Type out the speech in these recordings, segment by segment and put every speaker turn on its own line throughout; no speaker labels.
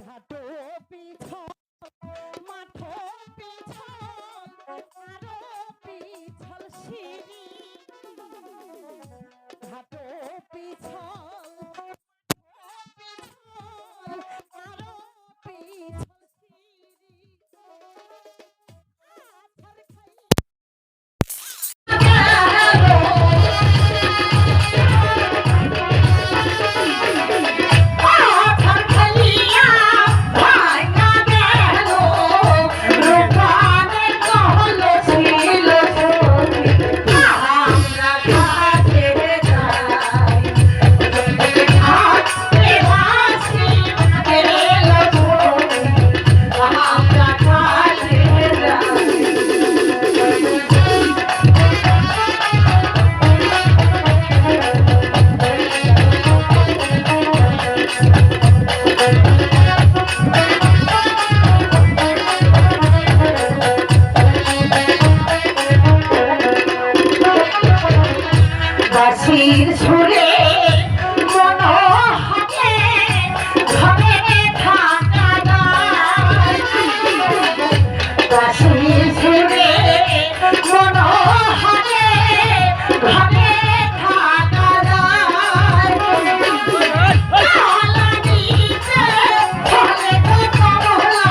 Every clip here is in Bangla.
ঘাটো পিছল মাঠো পিছল আরো পিছল সিঁড়ি ঘাটো পিছল পিছল আরো পিছল সিঁড়ি আছাড় খাই বাঁশির সুরে মনোহরে ঘরে থাকা যায় বাঁশির সুরে মনোহরে ঘরে থাকা যায় কালা নিচে ফলে কমলা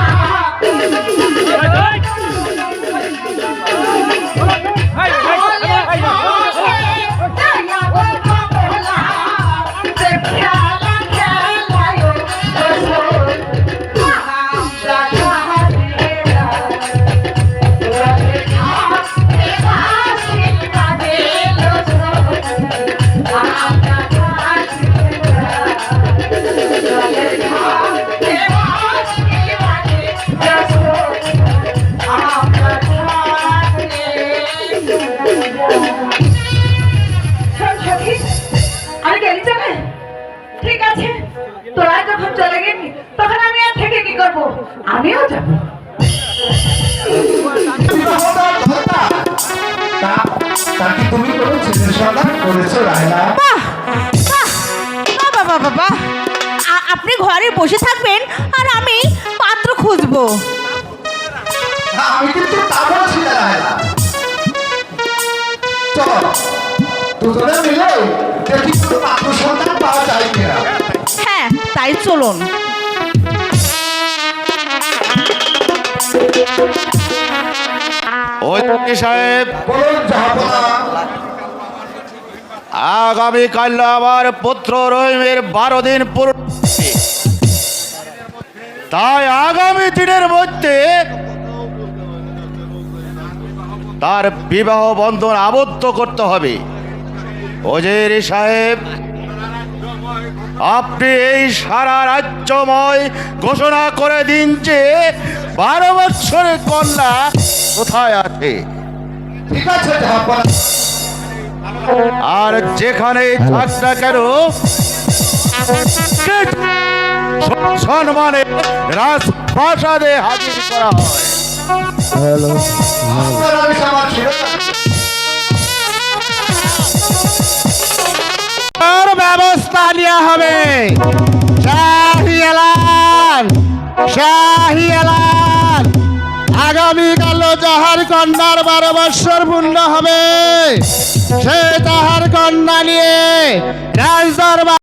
ঠিক আছে, তোরা যখন চলে গেলি তখন আমি আর থেকে কি করবো, আমিও যাবো।
তুমি কোনো ছেলের সন্ধান করেছো রায়না?
বাবা বাবা, আপনি ঘরে বসে থাকবেন আর আমি পাত্র খুঁজবো।
আমি কিন্তু তা বলছি না রায়না। চলো দুজনে মিলে দেখি কোনো পাত্র সন্ধান পাওয়া যায় কিনা।
হ্যাঁ তাই চলুন।
সাহেব
বলুন জাহাপনা।
আগামীকাল আমার পুত্র রহিমের 12 দিন পূর্ণ, তাই আগামী দিনের মধ্যে তার বিবাহ বন্ধন আবদ্ধ করতে হবে। ওজির সাহেব, আপনি এই সারা রাজ্যময় ঘোষণা করে দিন যে 12 বৎসরের কন্যা কোথায় আছে।
ঠিক আছে জাহাপনা।
আর যেখানেই থাক না কেন সম্মানে রাজপ্রাসাদে হাজির করা হয়।
আপনার আদেশ আমার শিরোধার্য।
তার ব্যবস্থা নেওয়া হবে। শাহী এলান, শাহী এলান, আগামীকাল যাহার কন্যার 12 বৎসর পূর্ণ হবে সে তাহার কন্যা নিয়ে রাজদরবার